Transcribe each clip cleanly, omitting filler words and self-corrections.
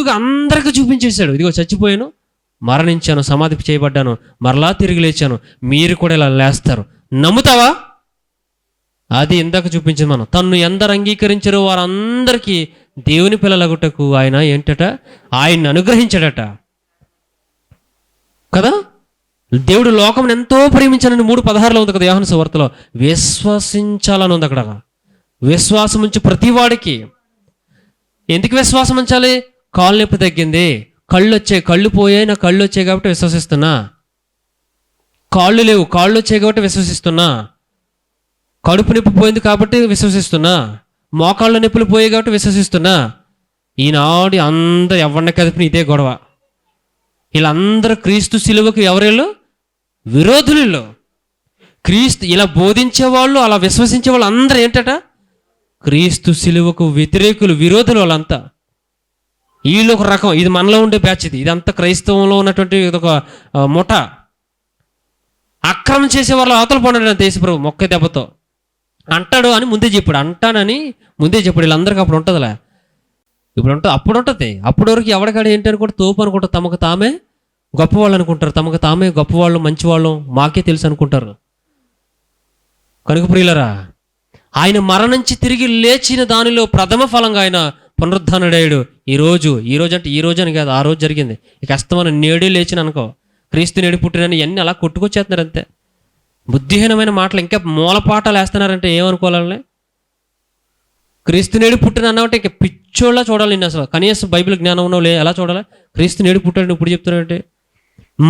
సులువుగా అందరికీ చూపించేశాడు. ఇదిగో చచ్చిపోయాను, మరణించాను, సమాధి చేయబడ్డాను, మరలా తిరిగి లేచాను, మీరు కూడా ఇలా లేస్తారు, నమ్ముతావా? అది ఇందాక చూపించింది మనం. తన్ను ఎందరు అంగీకరించారో వారందరికీ దేవుని పిల్లలగుటకు ఆయన ఏంటట, ఆయన్ని అనుగ్రహించాడట కదా. దేవుడు లోకం ఎంతో ప్రేమించాలని 3:16 ఉంది కదా యోహాను సువార్తలో. విశ్వసించాలని ఉంది అక్కడ. విశ్వాసం ఉంచి ప్రతి వాడికి. ఎందుకు విశ్వాసం ఉంచాలి? కాళ్ళు నొప్పి తగ్గింది, కళ్ళు వచ్చాయి, కళ్ళు పోయాయి, నా కళ్ళు వచ్చాయి కాబట్టి విశ్వసిస్తున్నా. కాళ్ళు లేవు, కాళ్ళు వచ్చాయి కాబట్టి విశ్వసిస్తున్నా. కడుపు నొప్పి పోయింది కాబట్టి విశ్వసిస్తున్నా. మోకాళ్ళ నొప్పులు పోయాయి కాబట్టి విశ్వసిస్తున్నా. ఈనాడు అందరు ఎవరిని కదిపిన ఇదే గొడవ. వీళ్ళందరూ క్రీస్తు శిలువకు ఎవరేళ్ళు? విరోధులు. క్రీస్తు ఇలా బోధించేవాళ్ళు, అలా విశ్వసించే వాళ్ళు అందరూ ఏంటట? క్రీస్తు శిలువకు వ్యతిరేకులు, విరోధులు వాళ్ళంతా. వీళ్ళు ఒక రకం. ఇది మనలో ఉండే బ్యాచ్. ఇదంతా క్రైస్తవంలో ఉన్నటువంటి ఒక ముఠ. అక్రమం చేసేవాళ్ళు అవతల పోనాడు దేశప్రభు మొక్క దెబ్బతో అంటాడు అని ముందే చెప్పాడు. అంటానని ముందే చెప్పాడు. వీళ్ళందరికీ అప్పుడు ఉంటుందిలే, ఇప్పుడు ఉంటుంది, అప్పుడు ఉంటుంది. అప్పటి వరకు ఎవరికాడ ఏంటని కూడా తోపు అనుకుంటారు, తమకు తామే గొప్పవాళ్ళు అనుకుంటారు, తమకు తామే గొప్పవాళ్ళు, మంచివాళ్ళు, మాకే తెలుసు అనుకుంటారు. కనుక ప్రియులరా, ఆయన మరణించి తిరిగి లేచిన దానిలో ప్రథమ ఫలంగా ఆయన పునరుద్ధానుడయ్యాడు. ఈ రోజు అంటే ఈ రోజు అని కాదు, ఆ రోజు జరిగింది. ఇక అస్తమానం నేడే లేచిన అనుకో, క్రీస్తు నేడు పుట్టినని ఇవన్నీ అలా కొట్టుకొచ్చేస్తున్నారు అంతే. బుద్ధిహీనమైన మాటలు ఇంకా మూలపాటాలు వేస్తున్నారంటే ఏమనుకోవాలని. క్రీస్తు నేడు పుట్టిన అన్నమాట ఇంకా పిచ్చోళ్ళ చూడాలి నిన్ను. అసలు కనీసం బైబిల్ జ్ఞానం ఉన్నవాళ్ళు ఎలా చూడాలి? క్రీస్తు నేడు పుట్టాడు ఇప్పుడు చెప్తున్నాడంటే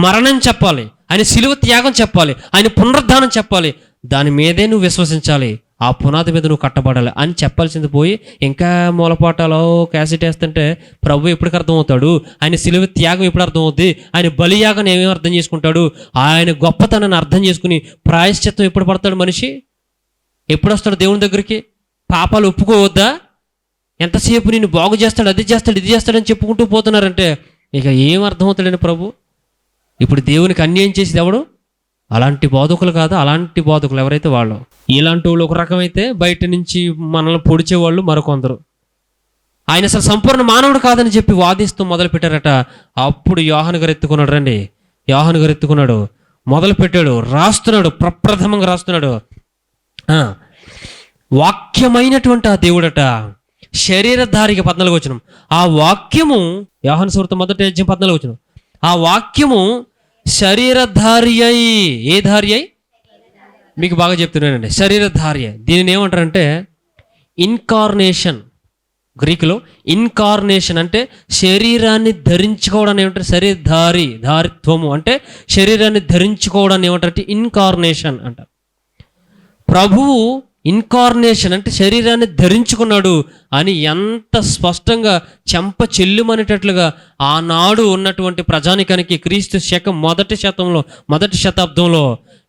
మరణం చెప్పాలి, ఆయన శిలువ త్యాగం చెప్పాలి, ఆయన పునరుద్ధానం చెప్పాలి. దాని మీదే నువ్వు విశ్వసించాలి, ఆ పునాది మీద నువ్వు కట్టబడాలి అని చెప్పాల్సింది పోయి ఇంకా మూలపాటాలో క్యాసెట్ వేస్తుంటే ప్రభు ఎప్పటికి అర్థమవుతాడు? ఆయన శిలువ త్యాగం ఎప్పుడు అర్థమవుద్ది? ఆయన బలియాగం ఏమేమి అర్థం చేసుకుంటాడు? ఆయన గొప్పతనాన్ని అర్థం చేసుకుని ప్రాయశ్చిత్తం ఎప్పుడు పడతాడు మనిషి? ఎప్పుడు వస్తాడు దేవుని దగ్గరికి? పాపాలు ఒప్పుకోవద్దా? ఎంతసేపు నిన్ను బాగు చేస్తాడు, అది చేస్తాడు, ఇది చేస్తాడని చెప్పుకుంటూ పోతున్నారంటే ఇక ఏం అర్థమవుతాడని ప్రభు. ఇప్పుడు దేవునికి అన్యాయం చేసేది ఎవడు? అలాంటి బోధకులు కాదు, అలాంటి బోధకులు ఎవరైతే వాళ్ళు. ఇలాంటి వాళ్ళు ఒక రకమైతే బయట నుంచి మనల్ని పొడిచేవాళ్ళు మరికొందరు. ఆయన అసలు సంపూర్ణ మానవుడు కాదని చెప్పి వాదిస్తూ మొదలు పెట్టారట. అప్పుడు యోహాను గారు ఎత్తుకున్నాడు. రండి, యోహాను గారు ఎత్తుకున్నాడు, మొదలు పెట్టాడు, రాస్తున్నాడు, ప్రప్రథమంగా రాస్తున్నాడు. వాక్యమైనటువంటి ఆ దేవుడట శరీరధారికి 14 వచనం. ఆ వాక్యము యోహాను సువార్త 1:14 వచనం. ఆ వాక్యము శరీరధారి అయి, ఏ ధారి అయి? మీకు బాగా చెప్తున్నానండి, శరీరధారి అయి. దీనిని ఏమంటారంటే ఇన్కార్నేషన్. గ్రీకులో ఇన్కార్నేషన్ అంటే శరీరాన్ని ధరించుకోవడాన్ని ఏమంటారు? శరీరధారి, ధారిత్వము అంటే శరీరాన్ని ధరించుకోవడాన్ని ఏమంటారంటే ఇన్కార్నేషన్ అంటారు. ప్రభువు ఇన్కార్నేషన్ అంటే శరీరాన్ని ధరించుకున్నాడు అని ఎంత స్పష్టంగా చెంప చెల్లుమనేటట్లుగా ఆనాడు ఉన్నటువంటి ప్రజానికానికి క్రీస్తు శకం మొదటి శతాబ్దంలో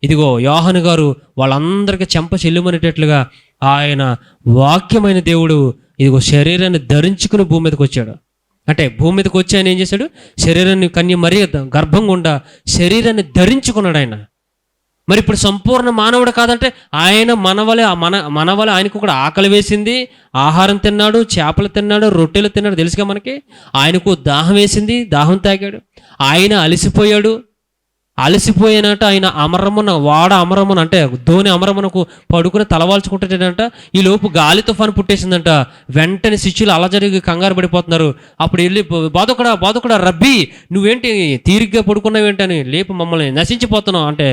ఇదిగో యోహాను గారు వాళ్ళందరికీ చెంప చెల్లుమనేటట్లుగా ఆయన వాక్యమైన దేవుడు ఇదిగో శరీరాన్ని ధరించుకుని భూమి మీదకి వచ్చాడు. అంటే భూమి మీదకి వచ్చి ఆయన ఏం చేశాడు? శరీరాన్ని కన్య మరి గర్భం గుండా శరీరాన్ని ధరించుకున్నాడు ఆయన. మరి ఇప్పుడు సంపూర్ణ మానవుడు కాదంటే ఆయన మనవలే ఆయనకు కూడా ఆకలి వేసింది, ఆహారం తిన్నాడు, చేపలు తిన్నాడు, రొట్టెలు తిన్నాడు, తెలుసుగా మనకి. ఆయనకు దాహం వేసింది, దాహం తాగాడు. ఆయన అలసిపోయినట్టు ఆయన అమరమున అంటే ధోని అమరమునకు పడుకుని తలవాల్చుకుంటాడంట. ఈ లోపు గాలి తుఫాను పుట్టేసిందంట. వెంటనే శిష్యులు అలజడిగి కంగారు పడిపోతున్నారు. అప్పుడు వెళ్ళి బాధకుడా రబ్బీ, నువ్వేంటి తీరిగ్గా పడుకున్నావేంటని, లేపు మమ్మల్ని నశించిపోతున్నావు అంటే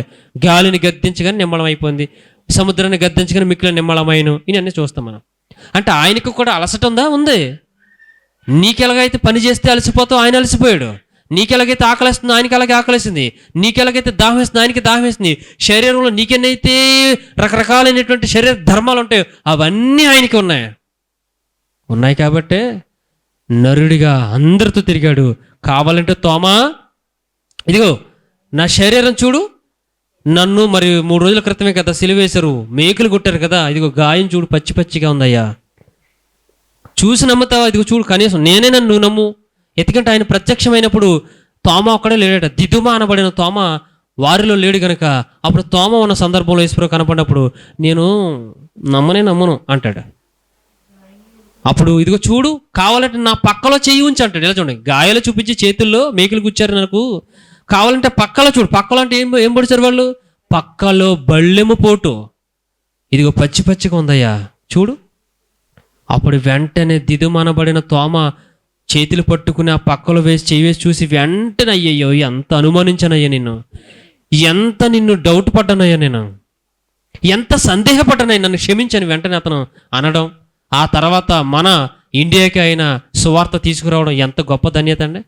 గాలిని గద్దించగానే నిమ్మలం అయిపోయింది, సముద్రాన్ని గద్దించగానే మిక్కిలిన నిమ్మలమైన. ఇవన్నీ చూస్తాం మనం. అంటే ఆయనకు కూడా అలసట ఉంది. నీకెలాగైతే పని చేస్తే అలసిపోతావు, ఆయన అలసిపోయాడు. నీకెలాగైతే ఆకలిస్తుంది ఆయనకి అలాగే ఆకలిస్తుంది, నీకెలాగైతే దాహం వేస్తుంది ఆయనకి దాహం వేస్తుంది. శరీరంలో నీకెన్నైతే రకరకాలైనటువంటి శరీర ధర్మాలు ఉంటాయో అవన్నీ ఆయనకి ఉన్నాయి కాబట్టే నరుడిగా అందరితో తిరిగాడు. కావాలంటే తోమా, ఇదిగో నా శరీరం చూడు, నన్ను మరి 3 రోజుల క్రితమే కదా సిలువేశారు, మేకులు కొట్టారు కదా, ఇదిగో గాయం చూడు, పచ్చిగా ఉందయ్యా, చూసి నమ్ముతావా? ఇదిగో చూడు, కనీసం నేనే నన్ను నమ్ము. ఎందుకంటే ఆయన ప్రత్యక్షమైనప్పుడు తోమ ఒక్కడే లేడట. దిదుమ అనబడిన తోమ వారిలో లేడు గనక అప్పుడు తోమ ఉన్న సందర్భంలో యేసుప్రభు కనపడినప్పుడు నేను నమ్మను అంటాడు. అప్పుడు ఇదిగో చూడు, కావాలంటే నా పక్కలో చెయ్యి ఉంచి అంటాడు. ఇలా చూడండి, గాయాలు చూపించి చేతుల్లో మేకులు గుచ్చారు నాకు, కావాలంటే పక్కలో చూడు. పక్కలో అంటే ఏం పొడిచారు వాళ్ళు? పక్కలో బళ్ళెము పోటు, ఇదిగో పచ్చి పచ్చిగా ఉందయ్యా చూడు. అప్పుడు వెంటనే దిదుమనబడిన తోమ చేతులు పట్టుకుని ఆ పక్కలో వేసి చెయ్యి వేసి చూసి వెంటనే, అయ్యయ్యో ఎంత అనుమానించానయ్యా నిన్ను, ఎంత నిన్ను డౌట్ పడ్డానయ్యా నేను, ఎంత సందేహపడ్డానయ్యా, నన్ను క్షమించాను వెంటనే అతను అనడం. ఆ తర్వాత మన ఇండియాకి అయిన సువార్త తీసుకురావడం ఎంత గొప్ప ధన్యత అండి.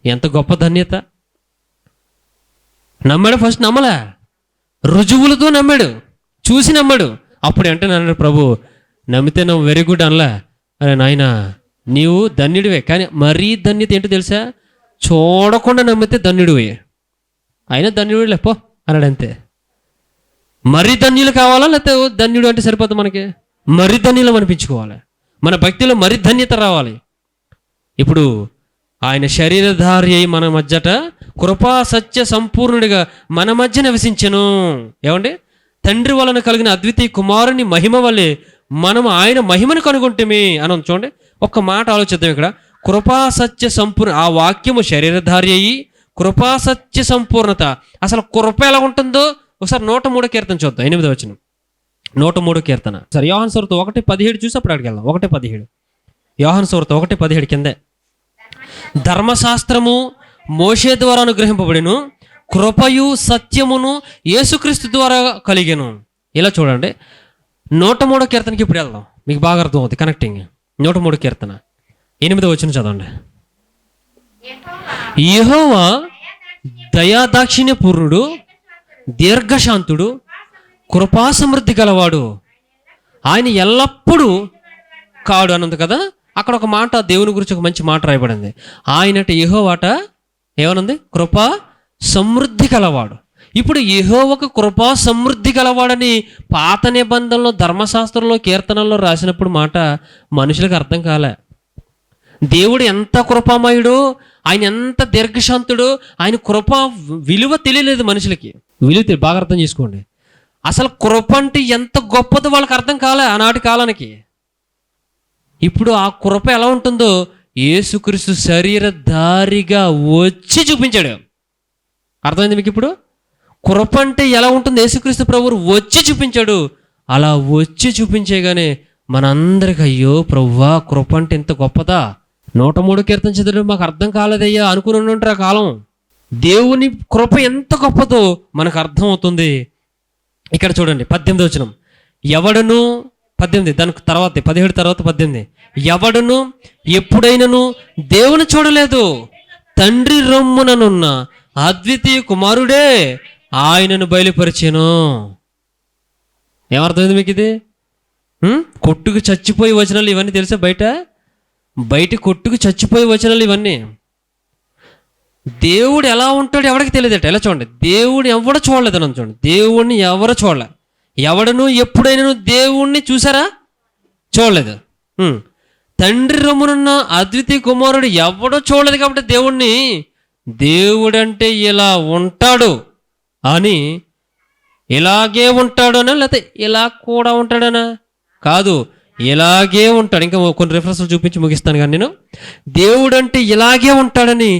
ఎంత గొప్ప ధన్యత. నమ్మాడు, ఫస్ట్ నమ్మలే, రుజువులతో నమ్మాడు, చూసి నమ్మాడు. అప్పుడు వెంటనే అన్నాడు ప్రభు, నమ్మితే నువ్వు వెరీ గుడ్ అనలే, అరే నాయన నీవు ధన్యుడివే, కానీ మరీ ధన్యత ఏంటో తెలుసా, చూడకుండా నమ్మితే ధన్యుడివే, అయినా ధన్యుడు లేపో అన్నాడు అంతే. మరీ ధన్యులు కావాలా, లేకపోతే ధన్యుడు అంటే సరిపోతుంది మనకి? మరి ధన్యులం అనిపించుకోవాలి, మన భక్తిలో మరి ధన్యత రావాలి. ఇప్పుడు ఆయన శరీరధారి అయి మన మధ్యట కృపా సత్య సంపూర్ణుడిగా మన మధ్య నివసించెను. ఏమండి? తండ్రి వలన కలిగిన అద్వితీయ కుమారుని మహిమ వల్లే మనం ఆయన మహిమను కనుగొంటమే అని చూడండి. ఒక్క మాట ఆలోచిద్దాం ఇక్కడ. కృపా సత్య సంపూర్ణ, ఆ వాక్యము శరీరధారి అయ్యి కృపా సత్య సంపూర్ణత. అసలు కృప ఎలా ఉంటుందో ఒకసారి 103 కీర్తన చూద్దాం, 8వ వచనం. 103 కీర్తన సరే, యోహాను సువార్త 1:17 చూసి అప్పుడు అడిగి వెళ్దాం. 1:17 యోహాను సువార్త 1:17 కిందే. ధర్మశాస్త్రము మోషే ద్వారా అనుగ్రహింపబడిను, కృపయు సత్యమును యేసుక్రీస్తు ద్వారా కలిగెను. ఇలా చూడండి, 103 కీర్తనకి ఇప్పుడు వెళ్దాం, మీకు బాగా అర్థం అవుతుంది కనెక్టింగ్. 103 కీర్తన 8వ వచనం చదవండి. యెహోవా దయాదాక్షిణ్య పూర్ణుడు, దీర్ఘశాంతుడు, కృపా సమృద్ధి గలవాడు, ఆయన ఎల్లప్పుడూ కాడు అన్నది కదా. అక్కడ ఒక మాట దేవుని గురించి ఒక మంచి మాట రాయబడింది. ఆయనట యెహోవాట ఏమనుంది? కృపా సమృద్ధి గలవాడు. ఇప్పుడు యెహోవాకు కృపా సమృద్ధి గలవాడని పాత నిబంధనలో ధర్మశాస్త్రంలో కీర్తనల్లో రాసినప్పుడు మాట మనుషులకు అర్థం కాలే. దేవుడు ఎంత కృపామయుడు, ఆయన ఎంత దీర్ఘశాంతుడు, ఆయన కృప విలువ తెలియలేదు మనుషులకి. విలువ బాగా అర్థం చేసుకోండి. అసలు కృప అంటే ఎంత గొప్పదో వాళ్ళకి అర్థం కాలే ఆనాటి కాలానికి. ఇప్పుడు ఆ కృప ఎలా ఉంటుందో యేసుక్రీస్తు శరీరధారిగా వచ్చి చూపించాడు. అర్థమైంది మీకు? ఇప్పుడు కృప అంటే ఎలా ఉంటుంది, యేసుక్రీస్తు ప్రభువు వచ్చి చూపించాడు. అలా వచ్చి చూపించేగానే మనందరికి అయ్యో ప్రభువా కృప అంటే ఇంత గొప్పదా, 103 కీర్తన చదివి మాకు అర్థం కాలేదయ్యా అనుకుని ఉంటారు ఆ కాలం. దేవుని కృప ఎంత గొప్పదో మనకు అర్థం అవుతుంది. ఇక్కడ చూడండి 18వ వచనం. ఎవడును 18 దానికి తర్వాత 17 తర్వాత 18. ఎవడును ఎప్పుడైనాను దేవుని చూడలేదు, తండ్రి రొమ్ముననున్న అద్వితీయ కుమారుడే ఆయనను బయలుపరిచెను. ఏమర్థమైంది మీకు ఇది? కొట్టుకు చచ్చిపోయి వచనాలు ఇవన్నీ తెలుసా? బయట కొట్టుకు చచ్చిపోయి వచనాలు ఇవన్నీ. దేవుడు ఎలా ఉంటాడు ఎవరికి తెలియదట. ఎలా చూడండి, దేవుడు ఎవడు చూడలేదు అని చూడండి, దేవుడిని ఎవరు చూడలే. ఎవడను ఎప్పుడైనా దేవుణ్ణి చూసారా? చూడలేదు. తండ్రి రొమ్మునున్న అద్వితీయ కుమారుడు ఎవడో చూడలేదు కాబట్టి దేవుణ్ణి, దేవుడంటే ఇలా ఉంటాడు అని, ఇలాగే ఉంటాడనా లేకపోతే ఇలా కూడా ఉంటాడనా? కాదు, ఇలాగే ఉంటాడు. ఇంకా కొన్ని రిఫరెన్స్లు చూపించి ముగిస్తాను. కానీ నేను దేవుడు అంటే ఇలాగే ఉంటాడని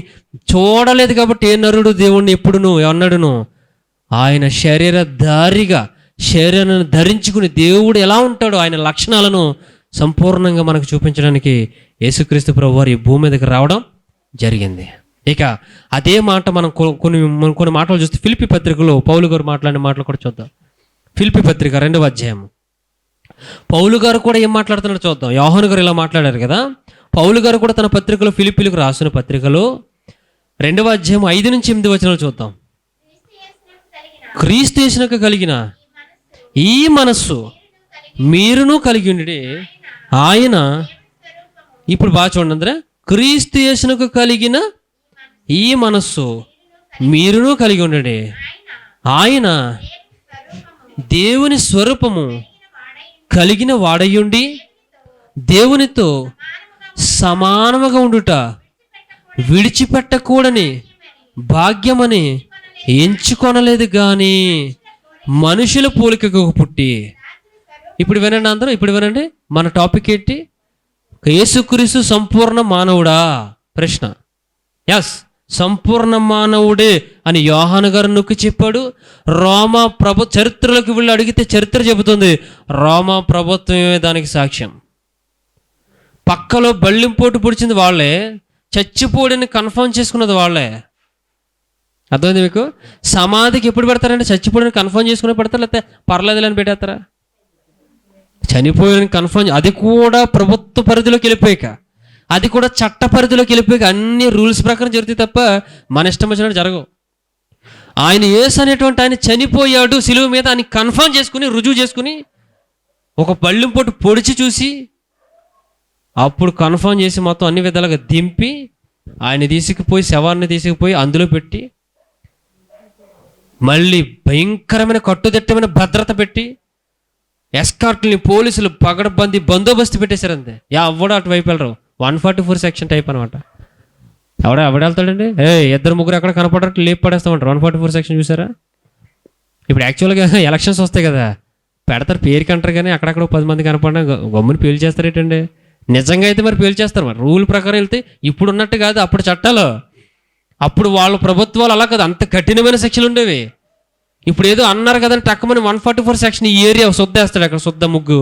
చూడలేదు కాబట్టి ఏ నరుడు దేవుణ్ణి ఎప్పుడును అన్నాడును. ఆయన శరీరధారిగా శరీరాన్ని ధరించుకుని దేవుడు ఎలా ఉంటాడో ఆయన లక్షణాలను సంపూర్ణంగా మనకు చూపించడానికి యేసుక్రీస్తు ప్రభువారు ఈ భూమి మీదకి రావడం జరిగింది. ఇక అదే మాట మనం కొన్ని మాటలు చూస్తే ఫిలిప్పీ పత్రికలో పౌలు గారు మాట్లాడిన మాటలు కూడా చూద్దాం. ఫిలిప్పీ పత్రిక 2వ అధ్యాయం. పౌలు గారు కూడా ఏం మాట్లాడుతున్నాడో చూద్దాం. యోహాను గారు ఇలా మాట్లాడారు కదా. పౌలు గారు కూడా తన పత్రికలో ఫిలిప్పీలకు రాసిన పత్రికలో 2వ అధ్యాయం 5 నుంచి 8 వచనాలు చూద్దాం. క్రీస్తు యేసునకు కలిగిన ఈ మనస్సు మీరును కలిగి ఉండి, ఆయన ఇప్పుడు బాగా చూడండి అందరూ, క్రీస్తు యేసునకు కలిగిన ఈ మనస్సు మీరును కలిగి ఉండండి, ఆయన దేవుని స్వరూపము కలిగిన వాడయుండి దేవునితో సమానముగా ఉండుట విడిచిపెట్టకూడని భాగ్యమని ఎంచుకొనలేదు కానీ మనుషుల పోలికకు పుట్టి ఇప్పుడు వినండి అందరూ, ఇప్పుడు వినండి. మన టాపిక్ ఏంటి? యేసుక్రీస్తు సంపూర్ణ మానవుడా? ప్రశ్న. ఎస్, సంపూర్ణ మానవుడే అని యోహాను గారు నొక్కి చెప్పాడు. రోమా చరిత్రలోకి వెళ్ళి అడిగితే చరిత్ర చెబుతుంది రోమా ప్రభుత్వమే దానికి సాక్ష్యం. పక్కలో బళ్ళింపోటు పొడిచింది వాళ్ళే, చచ్చిపోడని కన్ఫర్మ్ చేసుకున్నది వాళ్ళే. అర్థమైంది మీకు? సమాధికి ఎప్పుడు పెడతారంటే చచ్చిపోడని కన్ఫర్మ్ చేసుకుని పెడతారు, లేకపోతే పర్లేదులని పెట్టేస్తారా? చనిపోయాలని కన్ఫర్మ్, అది కూడా ప్రభుత్వ పరిధిలోకి వెళ్ళిపోయాక, అది కూడా చట్ట పరిధిలోకి వెళ్ళిపోయాక అన్ని రూల్స్ ప్రకారం జరుగుతాయి తప్ప మన ఇష్టం వచ్చినట్టు జరగవు. ఆయన యేసు అనేటువంటి ఆయన చనిపోయాడు సిలువ మీద అని కన్ఫర్మ్ చేసుకుని, రుజువు చేసుకుని, ఒక బళ్ళింపోటు పొడిచి చూసి అప్పుడు కన్ఫర్మ్ చేసి మొత్తం అన్ని విధాలుగా దింపి ఆయన తీసుకుపోయి శవాన్ని తీసుకుపోయి అందులో పెట్టి మళ్ళీ భయంకరమైన కట్టుదిట్టమైన భద్రత పెట్టి ఎస్కార్ట్ని పోలీసులు పగడబంది బందోబస్తు పెట్టేశారు. అంతే. ఎవడో అటువైపు వెళ్ళరు. 144 సెక్షన్ టైప్ అనమాట. ఎవడ వెళ్తాడండి? ఇద్దరు ముగ్గురు ఎక్కడ కనపడరు, లేపు పడేస్తామంటారు. 144 సెక్షన్ చూసారా? ఇప్పుడు యాక్చువల్గా ఎలక్షన్స్ వస్తాయి కదా, పెడతారు పేరుకి అంటారు, కానీ అక్కడక్కడ 10 మంది కనపడినా గమ్ముని పేలు చేస్తారు ఏంటండి? నిజంగా అయితే మరి పేలు చేస్తారు. మరి రూల్ ప్రకారం వెళ్తే ఇప్పుడు ఉన్నట్టు కాదు, అప్పుడు చట్టాలు, అప్పుడు వాళ్ళ ప్రభుత్వాలు అలా కాదు, అంత కఠినమైన సెక్షన్లు ఉండేవి. ఇప్పుడు ఏదో అన్నారు కదండి టక్కమని 144 సెక్షన్ ఈ ఏరియా శుద్ధేస్తాడు, అక్కడ శుద్ధ ముగ్గు.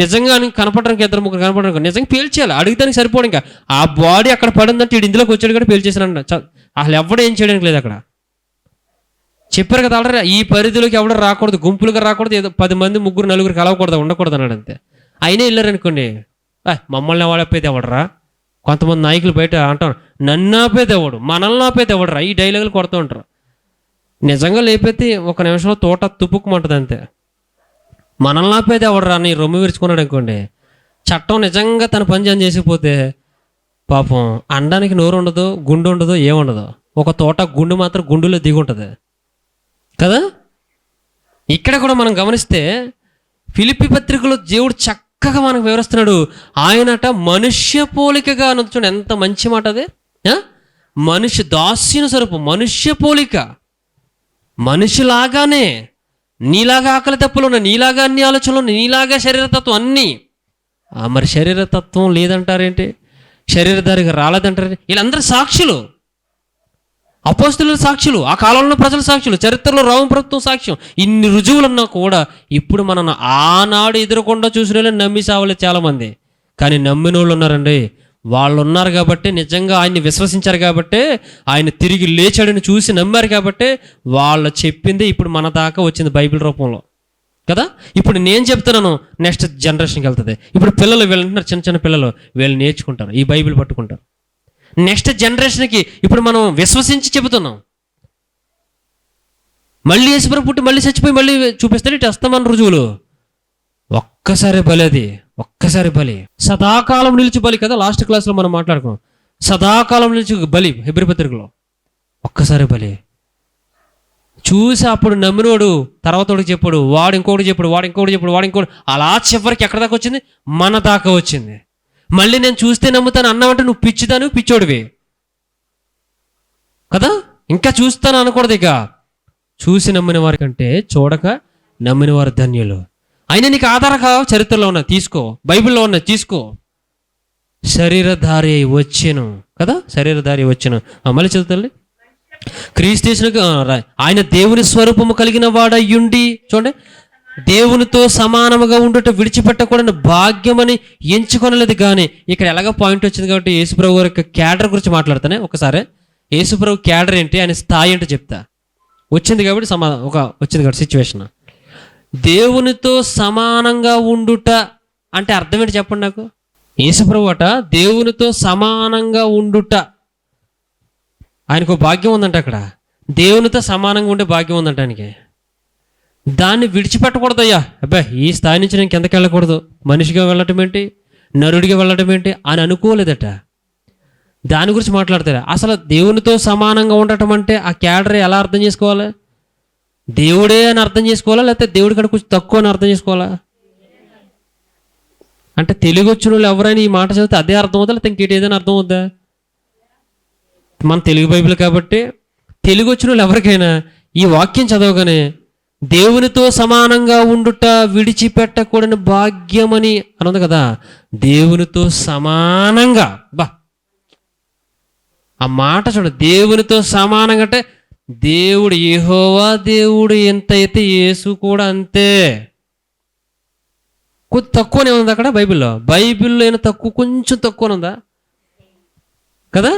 నిజంగా కనపడడానికి ఇద్దరు ముగ్గురు కనపడడానికి నిజంగా పేల్చేయాలి, అడిగితే సరిపోవడం. ఇంకా ఆ బాడీ అక్కడ పడిందంటే వీడు ఇందులోకి వచ్చాడు కూడా పేల్చేసానంట. అసలు ఎవడో ఏం చేయడానికి లేదు అక్కడ. చెప్పారు కదా ఆల్రెడీ, ఈ పరిధిలోకి ఎవడో రాకూడదు, గుంపులుగా రాకూడదు, ఏదో 10 మంది ముగ్గురు నలుగురు కలవకూడదు, ఉండకూడదు అన్నాడు. అంతే. అయినా వెళ్ళారనుకోండి, మమ్మల్ని ఎవడు ఆపేది ఎవడరా? కొంతమంది నాయకులు బయట అంటారు, నన్ను ఆపేది ఎవడు, మనల్ని ఆపేది ఎవడరా? ఈ డైలాగులు కొడుతూ ఉంటారు. నిజంగా లేపైతే ఒక నిమిషంలో తోట తుప్పుకుమంటుంది. అంతే. మనల్ని ఆపేది ఎవడరా అని రొమ్ము విరుచుకున్నాడు అనుకోండి, చట్టం నిజంగా తన పని చేసిపోతే పాపం అనడానికి నోరు ఉండదు, గుండు ఉండదు, ఏముండదు. ఒక తోట గుండు మాత్రం గుండులో దిగి ఉంటుంది కదా. ఇక్కడ కూడా మనం గమనిస్తే ఫిలిప్పీ పత్రికలో దేవుడు చక్కగా మనకు వివరిస్తున్నాడు. ఆయనట మనుష్య పోలికగా అనొచ్చు. ఎంత మంచి మాట అదే. మనిషి దాస్యన స్వరూపం, మనుష్య పోలిక, మనిషిలాగానే, నీలాగా ఆకలి తప్పులు ఉన్నాయి, నీలాగా అన్ని ఆలోచనలు ఉన్నాయి, నీలాగా శరీరతత్వం అన్నీ. మరి శరీరతత్వం లేదంటారేంటి? శరీరధారిగా రాలేదంటారేంటి? వీళ్ళందరూ సాక్షులు, అపోస్తుల సాక్షులు, ఆ కాలంలో ప్రజల సాక్షులు, చరిత్రలో రోమ ప్రభుత్వం సాక్ష్యం. ఇన్ని రుజువులున్నా కూడా ఇప్పుడు మనం ఆనాడు ఎదురకుండా చూసిన వాళ్ళు నమ్మి సావలేదు చాలామంది. కానీ నమ్మిన వాళ్ళు ఉన్నారండి. వాళ్ళు ఉన్నారు కాబట్టి, నిజంగా ఆయన్ని విశ్వసించారు కాబట్టి, ఆయన తిరిగి లేచాడని చూసి నమ్మారు కాబట్టి వాళ్ళు చెప్పింది ఇప్పుడు మన దాకా వచ్చింది బైబిల్ రూపంలో కదా. ఇప్పుడు నేను చెప్తున్నాను, నెక్స్ట్ జనరేషన్కి వెళ్తుంది. ఇప్పుడు పిల్లలు వీళ్ళంటున్నారు, చిన్న చిన్న పిల్లలు వీళ్ళు నేర్చుకుంటారు, ఈ బైబిల్ పట్టుకుంటారు. నెక్స్ట్ జనరేషన్కి ఇప్పుడు మనం విశ్వసించి చెబుతున్నాం. మళ్ళీ యేసుప్రభు పుట్టి మళ్ళీ చచ్చిపోయి మళ్ళీ చూపిస్తాడు ఇటు వస్తామన్న రుజువులు. ఒక్కసారి బలి, అది ఒక్కసారి బలి, సదాకాలం నిలిచి బలి కదా. లాస్ట్ క్లాస్లో మనం మాట్లాడుకున్నాం, సదాకాలం నిలిచి బలి హెబ్రీ పత్రికలో. ఒక్కసారి బలి చూసి అప్పుడు నమ్మినోడు తర్వాతోడికి చెప్పాడు, వాడు ఇంకొకటి చెప్పాడు, వాడు ఇంకొకటి చెప్పాడు, వాడు ఇంకోటి, అలా చివరికి ఎక్కడ దాకా వచ్చింది? మన దాకా వచ్చింది. మళ్ళీ నేను చూస్తే నమ్ముతాను అన్నావంటే నువ్వు పిచ్చిదాను, పిచ్చోడివి కదా. ఇంకా చూస్తాను అనకూడదు. ఇక చూసి నమ్మిన వారి కంటే చూడక నమ్మిన వారు ధన్యులు. అయినా నీకు ఆధారంగా చరిత్రలో ఉన్నది తీసుకో, బైబిల్లో ఉన్నది తీసుకో. శరీరధారి వచ్చెను కదా, శరీరధారి వచ్చెను. మళ్ళీ చదువుతాండి. క్రీస్తు ఆయన దేవుని స్వరూపము కలిగిన వాడయ్యుండి, చూడండి, దేవునితో సమానముగా ఉండుట విడిచిపెట్టకూడని భాగ్యమని ఎంచుకొనలేదు. కానీ ఇక్కడ ఎలాగ పాయింట్ వచ్చింది కాబట్టి యేసుప్రభు గారి యొక్క క్యాడర్ గురించి మాట్లాడుతానే. ఒకసారి యేసుప్రభు క్యాడర్ ఏంటి, ఆయన స్థాయి ఏంటో చెప్తా. వచ్చింది కాబట్టి వచ్చింది కాబట్టి సిచ్యువేషన్. దేవునితో సమానంగా ఉండుట అంటే అర్థం ఏంటి చెప్పండి నాకు. యేసుప్రభు అట దేవునితో సమానంగా ఉండుట, ఆయనకు భాగ్యం ఉందంట. అక్కడ దేవునితో సమానంగా ఉండే భాగ్యం ఉందంట ఆయనకి. దాన్ని విడిచిపెట్టకూడదయ్యా. అబ్బాయి ఈ స్థాయి నుంచి నేను కిందకి వెళ్ళకూడదు, మనిషిగా వెళ్ళటం ఏంటి, నరుడిగా వెళ్ళటం ఏంటి అని అనుకోలేదట. దాని గురించి మాట్లాడతారు. అసలు దేవునితో సమానంగా ఉండటం అంటే ఆ క్యాడర్ ఎలా అర్థం చేసుకోవాలి? దేవుడే అని అర్థం చేసుకోవాలా, లేకపోతే దేవుడి కంటే కొంచెం తక్కువ అని అర్థం చేసుకోవాలా? అంటే తెలుగు వచ్చిన వాళ్ళు ఎవరైనా ఈ మాట చదివితే అదే అర్థం అవుతా, లేకపోతే ఇంకేటి ఏదైనా అర్థం అవుద్దా? మన తెలుగు బైబిల్ కాబట్టి తెలుగు వచ్చిన వాళ్ళు ఎవరికైనా ఈ వాక్యం చదవగానే దేవునితో సమానంగా ఉండుట విడిచిపెట్టకూడని భాగ్యమని అన్నది కదా. దేవునితో సమానంగా, బా ఆ మాట చూడ, దేవునితో సమానంగా అంటే దేవుడు యెహోవా దేవుడు ఎంత అయితే యేసు కూడా అంతే. కొద్ది తక్కువనే ఉంది అక్కడ బైబిల్లో ఏమైనా తక్కువ, కొంచెం తక్కువనే ఉందా కదా.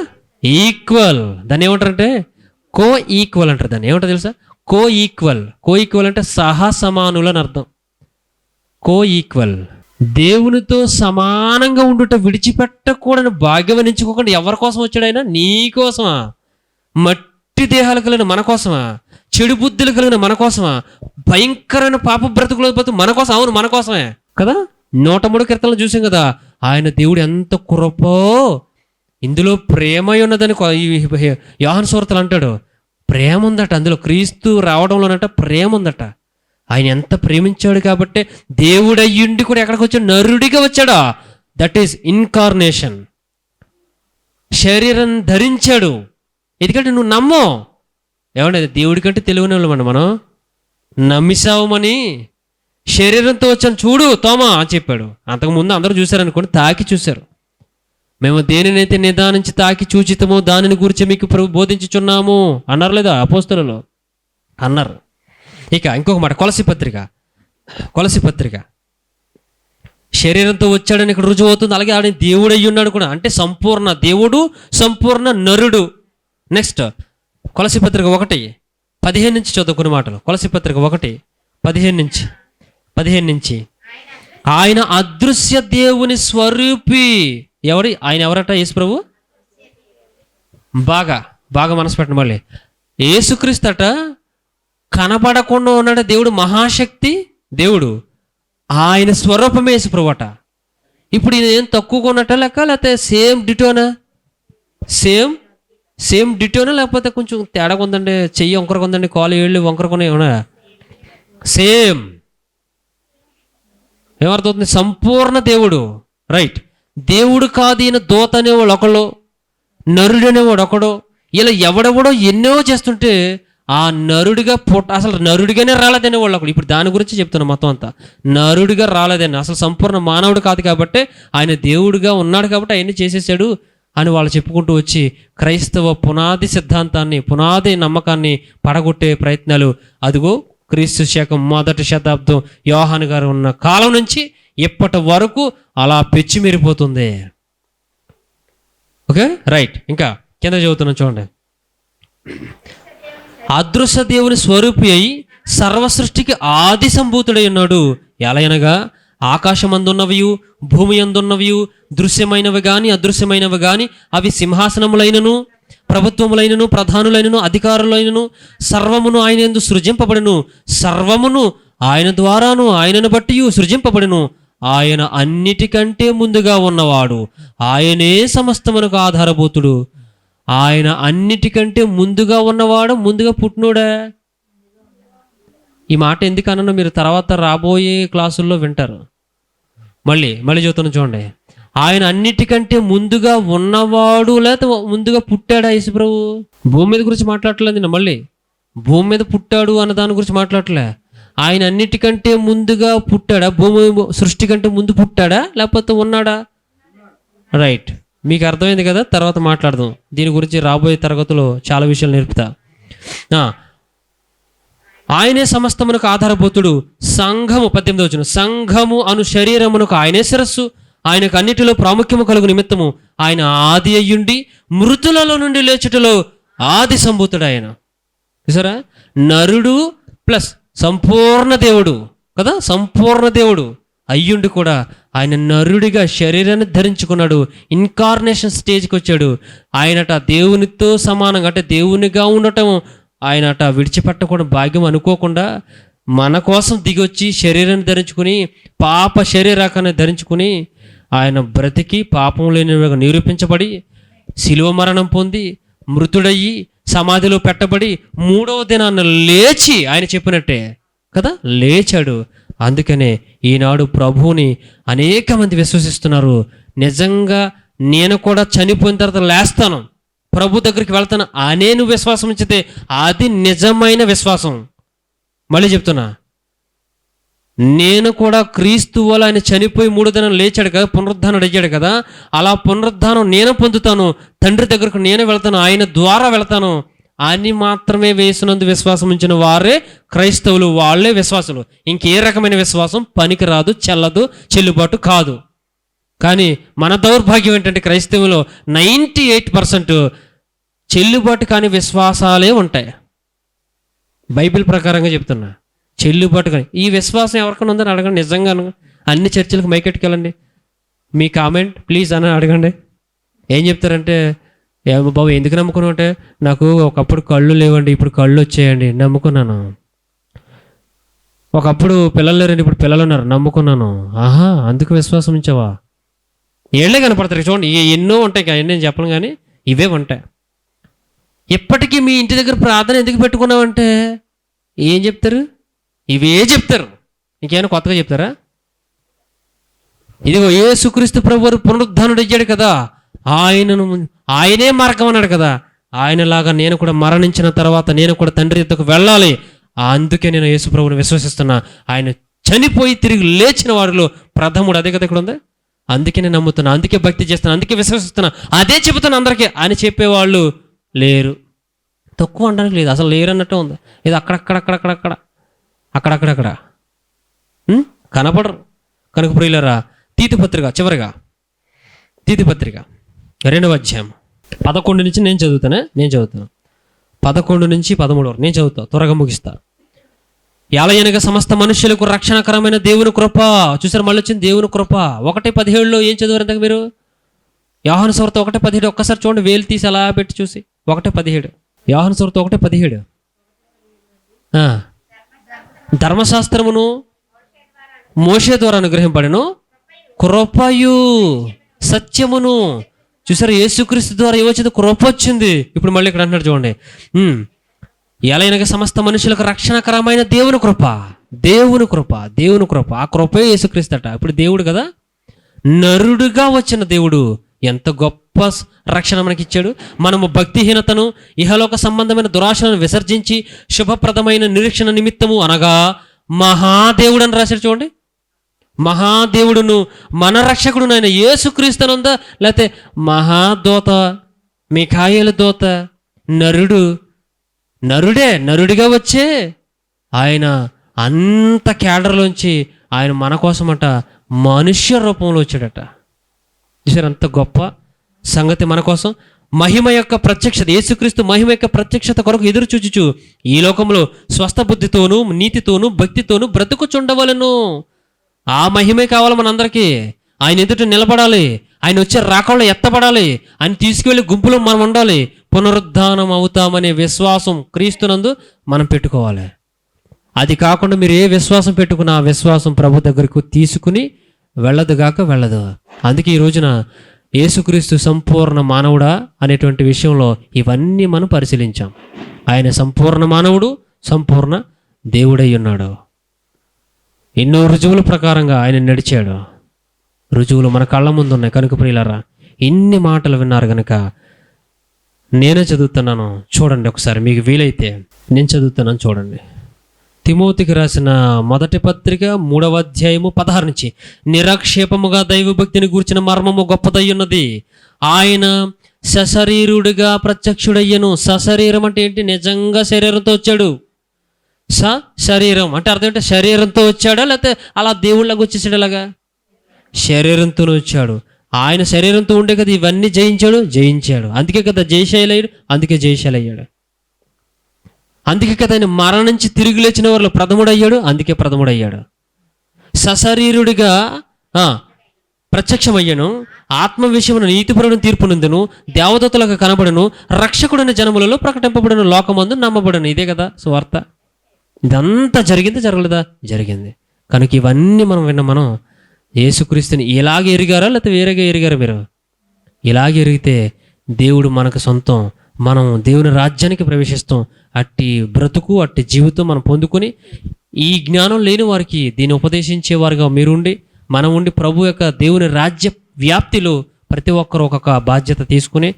ఈక్వల్, దాన్ని ఏమంటారంటే కో ఈక్వల్ అంటారు. దాన్ని ఏమంటారు తెలుసా? కో ఈక్వల్ అంటే సహసమానులు అని అర్థం. కో ఈక్వల్, దేవునితో సమానంగా ఉండుట విడిచిపెట్టకూడని భాగ్యం ఎంచుకోకుండా ఎవరి కోసం వచ్చాడు ఆయన? నీ కోసమా? మట్టి దేహాలు కలిగిన మన కోసమా? చెడు బుద్ధులు కలిగిన మన కోసమా? భయంకరమైన పాప బ్రతుకులు మన కోసం. అవును, మన కోసమే కదా. 103 కీర్తనలు చూసాం కదా. ఆయన దేవుడు ఎంత కృపో, ఇందులో ప్రేమ ఉన్నదని యోహాను సువార్తలో అంటాడు. ప్రేమ ఉందట అందులో, క్రీస్తు రావడంలోనట ప్రేమ ఉందట. ఆయన ఎంత ప్రేమించాడు కాబట్టి దేవుడయ్యుండి కూడా ఎక్కడికి వచ్చాడు? నరుడిగా వచ్చాడా. That is incarnation. శరీరం ధరించాడు. ఎందుకంటే నువ్వు నమ్మో. ఏమంటే దేవుడి కంటే తెలివిన వాళ్ళమండి మనం. నమ్మిసావమని శరీరంతో వచ్చాను చూడు తోమా అని చెప్పాడు. అంతకుముందు అందరూ చూశారనుకోండి, తాకి చూశారు. మేము దేనినైతే నిదానించి తాకి చూచితమో దానిని గురించి మీకు బోధించుచున్నాము అన్నారు లేదా అపోస్తలులు? అన్నారు. ఇక ఇంకొక మాట, కొలసి పత్రిక శరీరంతో వచ్చాడని ఇక్కడ రుజువు అవుతుంది. అలాగే ఆయన దేవుడు అయ్యి ఉన్నాడు కూడా, అంటే సంపూర్ణ దేవుడు, సంపూర్ణ నరుడు. నెక్స్ట్ కొలసి పత్రిక 1:15 నుంచి చదువుకునే మాటలు. కొలసి పత్రిక 1:15 నుంచి ఆయన అదృశ్య దేవుని స్వరూపి. ఆయన ఎవరట? యేసు ప్రభు. బాగా మనసు పెట్టండి. మళ్ళీ యేసుక్రీస్తు అట కనబడకుండా ఉన్నాడు దేవుడు, మహాశక్తి దేవుడు. ఆయన స్వరూపమే యేసు ప్రభు అట. ఇప్పుడు ఇది ఏం తక్కువగా ఉన్నట్ట లెక్క, లేకపోతే సేమ్ డిటోనా లేకపోతే కొంచెం తేడాగా ఉందండి? చెయ్యి వంకరగా ఉందండి, కాలు ఏళ్ళు వంకరగా ఏమన్నా? సేమ్. ఏమర్థమవుతుంది? సంపూర్ణ దేవుడు. రైట్. దేవుడు కాదు ఈయన దూత అనేవాడు ఒకడు, నరుడు అనేవాడు ఒకడు. ఇలా ఎవడెవడో ఎన్నో చేస్తుంటే ఆ నరుడిగా అసలు నరుడిగానే రాలేదనే వాళ్ళు ఒకడు. ఇప్పుడు దాని గురించి చెప్తున్నా మొత్తం అంతా. నరుడిగా రాలేదని, అసలు సంపూర్ణ మానవుడు కాదు కాబట్టి ఆయన దేవుడిగా ఉన్నాడు కాబట్టి ఆయన్ని చేసేసాడు అని వాళ్ళు చెప్పుకుంటూ వచ్చి క్రైస్తవ పునాది సిద్ధాంతాన్ని, పునాది నమ్మకాన్ని పడగొట్టే ప్రయత్నాలు అదిగో క్రీస్తు శకం 1వ శతాబ్దం యోహాను గారు ఉన్న కాలం నుంచి ఇప్పటి వరకు అలా పెచ్చిమిరిపోతుంది. Okay, right. ఇంకా కింద చదువుతున్నాం చూడండి. అదృశ్య దేవుని స్వరూపి అయి సర్వ సృష్టికి ఆది సంభూతుడై ఉన్నాడు. ఎలయనగా ఆకాశమందున్నవియు భూమి అందున్నవియు దృశ్యమైనవి గాని అదృశ్యమైనవి గాని అవి సింహాసనములైనను ప్రభుత్వములైనను ప్రధానులైనను అధికారులైనను సర్వమును ఆయన యందు సృజింపబడును. సర్వమును ఆయన ద్వారాను ఆయనను బట్టి సృజింపబడును. ఆయన అన్నిటికంటే ముందుగా ఉన్నవాడు, ఆయనే సమస్తమునకు ఆధారభూతుడు. ఆయన అన్నిటికంటే ముందుగా ఉన్నవాడు, ముందుగా పుట్టినోడా? ఈ మాట ఎందుకన్నా మీరు తర్వాత రాబోయే క్లాసుల్లో వింటారు. మళ్ళీ చెబుతున్నాను చూడండి. ఆయన అన్నిటికంటే ముందుగా ఉన్నవాడు, లేకపోతే ముందుగా పుట్టాడా యేసుప్రభు? భూమి మీద గురించి మాట్లాడట్లేదు. మళ్ళీ భూమి మీద పుట్టాడు అన్న దాని గురించి మాట్లాడలే. ఆయన అన్నిటికంటే ముందుగా పుట్టాడా? భూమి సృష్టి కంటే ముందు పుట్టాడా లేకపోతే ఉన్నాడా? రైట్, మీకు అర్థమైంది కదా. తర్వాత మాట్లాడదాం దీని గురించి. రాబోయే తరగతిలో చాలా విషయాలు నేర్పుతా. ఆయనే సమస్తమునకు ఆధారభూతుడు. సంఘము 18వ వచనం, సంఘము అను శరీరమునకు ఆయనే శిరస్సు. ఆయనకు అన్నిటిలో ప్రాముఖ్యము కలుగు నిమిత్తము ఆయన ఆది అయ్యుండి మృతులలో నుండి లేచుటలో ఆది సంభూతుడు ఆయన. చూసారా? నరుడు ప్లస్ సంపూర్ణ దేవుడు కదా. సంపూర్ణ దేవుడు అయ్యుండి కూడా ఆయన నరుడిగా శరీరాన్ని ధరించుకున్నాడు. ఇన్కార్నేషన్ స్టేజ్కి వచ్చాడు. ఆయనట దేవునితో సమానంగా, అంటే దేవునిగా ఉండటం ఆయనట విడిచిపెట్టకూడదు భాగ్యం అనుకోకుండా మన కోసం దిగొచ్చి శరీరాన్ని ధరించుకుని, పాప శరీరాకాన్ని ధరించుకుని ఆయన బ్రతికి పాపం లేని నిరూపించబడి శిలువ మరణం పొంది మృతుడయ్యి సమాధిలో పెట్టబడి 3వ దినాన్న లేచి ఆయన చెప్పినట్టే కదా లేచాడు. అందుకనే ఈనాడు ప్రభువుని అనేక మంది విశ్వసిస్తున్నారు. నిజంగా నేను కూడా చనిపోయిన తర్వాత లేస్తాను, ప్రభు దగ్గరికి వెళ్తాను అనే నువ్వు విశ్వాసం ఉంచితే అది నిజమైన విశ్వాసం. మళ్ళీ చెప్తున్నా, నేను కూడా క్రీస్తు వల్ల ఆయన చనిపోయి 3 దినాలు లేచాడు కదా, పునరుద్ధానం అడిగాడు కదా, అలా పునరుద్ధానం నేను పొందుతాను, తండ్రి దగ్గరకు నేనే వెళ్తాను, ఆయన ద్వారా వెళ్తాను అని మాత్రమే వేసినందు విశ్వాసం ఉంచిన వారే క్రైస్తవులు, వాళ్ళే విశ్వాసులు. ఇంకే రకమైన విశ్వాసం పనికిరాదు, చెల్లదు, చెల్లుబాటు కాదు. కానీ మన దౌర్భాగ్యం ఏంటంటే క్రైస్తవులో 98% చెల్లుబాటు కాని విశ్వాసాలే ఉంటాయి. బైబిల్ ప్రకారంగా చెప్తున్నా, చెల్లుబాటు కానీ. ఈ విశ్వాసం ఎవరికైనా ఉందని అడగండి. నిజంగా అన్ని చర్చిలకు మైకెట్టుకెళ్ళండి, మీ కామెంట్ ప్లీజ్ అని అడగండి. ఏం చెప్తారంటే, బాబు ఎందుకు నమ్ముకున్నావు అంటే, నాకు ఒకప్పుడు కళ్ళు లేవండి, ఇప్పుడు కళ్ళు వచ్చాయండి, నమ్ముకున్నాను. ఒకప్పుడు పిల్లలు లేరండి, ఇప్పుడు పిల్లలు ఉన్నారు, నమ్ముకున్నాను. ఆహా, అందుకు విశ్వాసం ఉంచావా? ఏళ్ళే కనపడతారు చూడండి, ఎన్నో ఉంటాయి కానీ నేను చెప్పను, కానీ ఇవే ఉంటాయి. ఎప్పటికీ మీ ఇంటి దగ్గర ప్రార్థన ఎందుకు పెట్టుకున్నావంటే ఏం చెప్తారు? ఇవే చెప్తారు. ఇంకేమైనా కొత్తగా చెప్తారా? ఇదిగో యేసుక్రీస్తు ప్రభువు పునరుద్ధానుడు అయ్యాడు కదా, ఆయనే మార్గం అన్నాడు కదా, ఆయనలాగా నేను కూడా మరణించిన తర్వాత నేను కూడా తండ్రి యొద్దకు వెళ్ళాలి. అందుకే నేను యేసు ప్రభువుని విశ్వసిస్తున్నా. ఆయన చనిపోయి తిరిగి లేచిన వారిలో ప్రథముడు, అదే కదా ఇక్కడ ఉంది. అందుకే నేను నమ్ముతున్నా, అందుకే భక్తి చేస్తున్నా, అందుకే విశ్వసిస్తున్నా, అదే చెబుతున్నా అందరికీ అని చెప్పేవాళ్ళు లేరు. తక్కువ అనడానికి లేదు, అసలు లేరు అన్నట్టు ఉంది. ఇది అక్కడక్కడ కనపడరు. కనుక ప్రియులారా, తీతు పత్రిక, చివరిగా తీతు పత్రిక 2వ అధ్యాయం 11 నుంచి నేను చదువుతాను. 11 నుంచి 13 వరకు నేను చదువుతా, త్వరగా ముగిస్తా. యాలయనగా సమస్త మనుషులకు రక్షణకరమైన దేవుని కృప. చూసారు, మళ్ళీ వచ్చింది దేవుని కృప. 1:17 ఏం చదివారు అంతకు మీరు? యోహాను సువార్త 1:17 ఒక్కసారి చూడండి, వేలు తీసి అలా పెట్టి చూసి. 1:17 యోహాను సువార్త 1:17. ధర్మశాస్త్రమును మోషే ద్వారా అనుగ్రహింపడెను, కృపయు సత్యమును. చూసారు, యేసుక్రీస్తు ద్వారా ఏమొచ్చింది? కృప వచ్చింది. ఇప్పుడు మళ్ళీ ఇక్కడ అంటున్నాడు చూడండి, ఎలాగనగా సమస్త మనుషులకు రక్షణకరమైన దేవుని కృప. ఆ కృపే యేసుక్రీస్తు అట. ఇప్పుడు దేవుడు కదా, నరుడుగా వచ్చిన దేవుడు ఎంత గొప్ప రక్షణ మనకిచ్చాడు. మనము భక్తిహీనతను, ఇహలోక సంబంధమైన దురాశలను విసర్జించి శుభప్రదమైన నిరీక్షణ నిమిత్తము, అనగా మహాదేవుడు అని రాశాడు చూడండి, మహాదేవుడును మన రక్షకుడు ఆయన యేసుక్రీస్తునందా, లేకపోతే మహాదోత మిఖాయేలు దోత, నరుడిగా వచ్చే ఆయన అంత కేడర్లోంచి ఆయన మన కోసమట మనుష్య రూపంలో వచ్చాడట. చూసారు అంత గొప్ప సంగతి మన కోసం. మహిమ యొక్క ప్రత్యక్షత, యేసుక్రీస్తు మహిమ యొక్క ప్రత్యక్షత కొరకు ఎదురు చూచుచు ఈ లోకంలో స్వస్థ బుద్ధితోనూ నీతితోనూ భక్తితోనూ బ్రతుకుచుండవలను. ఆ మహిమే కావాలి మనందరికీ. ఆయన ఎదుట నిలబడాలి, ఆయన వచ్చే రాకుండా ఎత్తబడాలి, ఆయన తీసుకువెళ్ళి గుంపులో మనం ఉండాలి, పునరుద్ధానం అవుతామనే విశ్వాసం క్రీస్తునందు మనం పెట్టుకోవాలి. అది కాకుండా మీరు ఏ విశ్వాసం పెట్టుకున్నా ఆ విశ్వాసం ప్రభు దగ్గరకు తీసుకుని వెళ్ళదు. అందుకే ఈ రోజున యేసుక్రీస్తు సంపూర్ణ మానవుడా అనేటువంటి విషయంలో ఇవన్నీ మనం పరిశీలించాం. ఆయన సంపూర్ణ మానవుడు, సంపూర్ణ దేవుడై ఉన్నాడు. ఎన్నో రుజువుల ప్రకారంగా ఆయన నడిచాడు. రుజువులు మన కళ్ళ ముందు ఉన్నాయి. కనుక ప్రియులారా, ఇన్ని మాటలు విన్నారు కనుక నేనే చదువుతున్నాను, చూడండి ఒకసారి, మీకు వీలైతే నేను చదువుతున్నాను చూడండి. తిమోతికి రాసిన 1 పత్రిక 3వ అధ్యాయము 16 నుంచి. నిరక్షేపముగా దైవభక్తిని గూర్చిన మర్మము గొప్పదయ్యున్నది. ఆయన సశరీరుడిగా ప్రత్యక్షుడయ్యను. సశరీరం అంటే ఏంటి? నిజంగా శరీరంతో వచ్చాడు. శరీరం అంటే అర్థం ఏంటంటే శరీరంతో వచ్చాడా, లేకపోతే అలా దేవుళ్ళగా వచ్చేసాడు? అలాగా శరీరంతోనే వచ్చాడు. ఆయన శరీరంతో ఉండే కదా ఇవన్నీ జయించాడు. అందుకే కదా జయశైలయ్యాడు. అందుకే కదా ఆయన మరణించి తిరిగి లేచిన వారిలో ప్రథముడయ్యాడు. అందుకే ప్రథముడయ్యాడు. సశరీరుడిగా ప్రత్యక్షమయ్యను. ఆత్మ విషయమును నీతిపరులను తీర్పు నందును, దేవదూతలకు కనబడను, రక్షకుడైన జనములలో ప్రకటింపబడను, లోకమందు నమ్మబడను. ఇదే కదా సువార్త. ఇదంతా జరగలేదా? జరిగింది. కనుక ఇవన్నీ మనం మనం యేసుక్రీస్తుని ఇలాగే ఎరిగారా, లేకపోతే వేరేగా ఎరిగారా? మీరు ఇలాగే ఎరిగితే దేవుడు మనకు సొంతం, మనం దేవుని రాజ్యానికి ప్రవేశిస్తాం. అట్టి బ్రతుకు, అట్టి జీవితం మనం పొందుకొని, ఈ జ్ఞానం లేని వారికి దీన్ని ఉపదేశించేవారుగా మీరుండి, మనం ఉండి ప్రభు యొక్క దేవుని రాజ్య వ్యాప్తిలో ప్రతి ఒక్కరు ఒక్కొక్క బాధ్యత తీసుకుని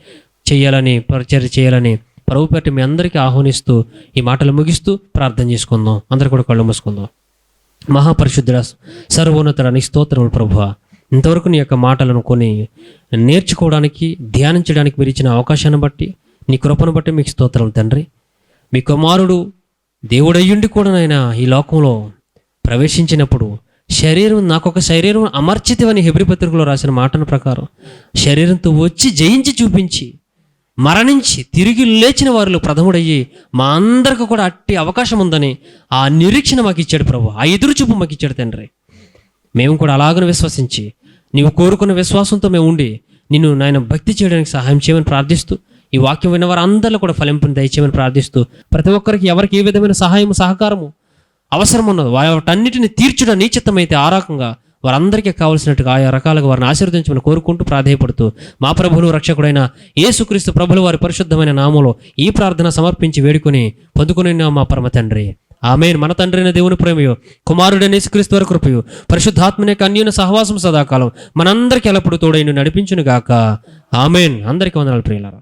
చేయాలని, పరిచర్య చేయాలని ప్రభు పేరిట మీ అందరికీ ఆహ్వానిస్తూ ఈ మాటలు ముగిస్తూ ప్రార్థన చేసుకుందాం. అందరు కూడా కళ్ళు మూసుకుందాం. మహాపరిశుద్ధుడ సర్వోన్నతుడ నీ స్తోత్రములు ప్రభువా. ఇంతవరకు నీ యొక్క మాటలను కొన్ని నేర్చుకోవడానికి, ధ్యానించడానికి మీరు ఇచ్చిన అవకాశాన్ని బట్టి, నీ కృపను బట్టి మీకు స్తోత్రం తండ్రి. మీ కుమారుడు దేవుడయ్యుండి కూడా నాయన ఈ లోకంలో ప్రవేశించినప్పుడు నాకొక శరీరం అమర్చితివని హెబ్రీ పత్రికలో రాసిన మాటల ప్రకారం శరీరంతో వచ్చి జయించి చూపించి మరణించి తిరిగి లేచిన వారిలో ప్రథముడయ్యి మా అందరికీ కూడా అట్టి అవకాశం ఉందని ఆ నిరీక్షణ మాకు ఇచ్చాడు ప్రభు. ఆ ఎదురుచూపు మాకు ఇచ్చాడు తండ్రి. మేము కూడా అలాగనే విశ్వసించి నీవు కోరుకున్న విశ్వాసంతో మేము ఉండి నిన్ను నాయన భక్తి చేయడానికి సహాయం చేయమని ప్రార్థిస్తూ, ఈ వాక్యం విన్న వారు అందరిలో కూడా ఫలింపుని దయచేయమని ప్రార్థిస్తూ, ప్రతి ఒక్కరికి ఎవరికి ఏ విధమైన సహాయం సహకారము అవసరం ఉన్నదో వాటన్నిటిని తీర్చడం నీ చిత్తమైతే ఆ రకంగా వారందరికీ కావలసినట్టుగా ఆయా రకాలుగా వారిని ఆశీర్వదించమని కోరుకుంటూ ప్రాధేయపడుతూ, మా ప్రభువును రక్షకుడైన యేసుక్రీస్తు ప్రభుల వారి పరిశుద్ధమైన నామంలో ఈ ప్రార్థన సమర్పించి వేడుకొని పొందుకుని మా పరమ తండ్రి. ఆమేన్. మన తండ్రి అయిన దేవుని ప్రేమయో, కుమారుడైన యేసుక్రీస్తు వారి కృపయో, పరిశుద్ధాత్మని యొక్క అన్యోన్య సహవాసం సదాకాలం మనందరికీ ఎల్లప్పుడూ తోడైన నడిపించును గాక. ఆమేన్. అందరికీ వందనాలు ప్రియులారా.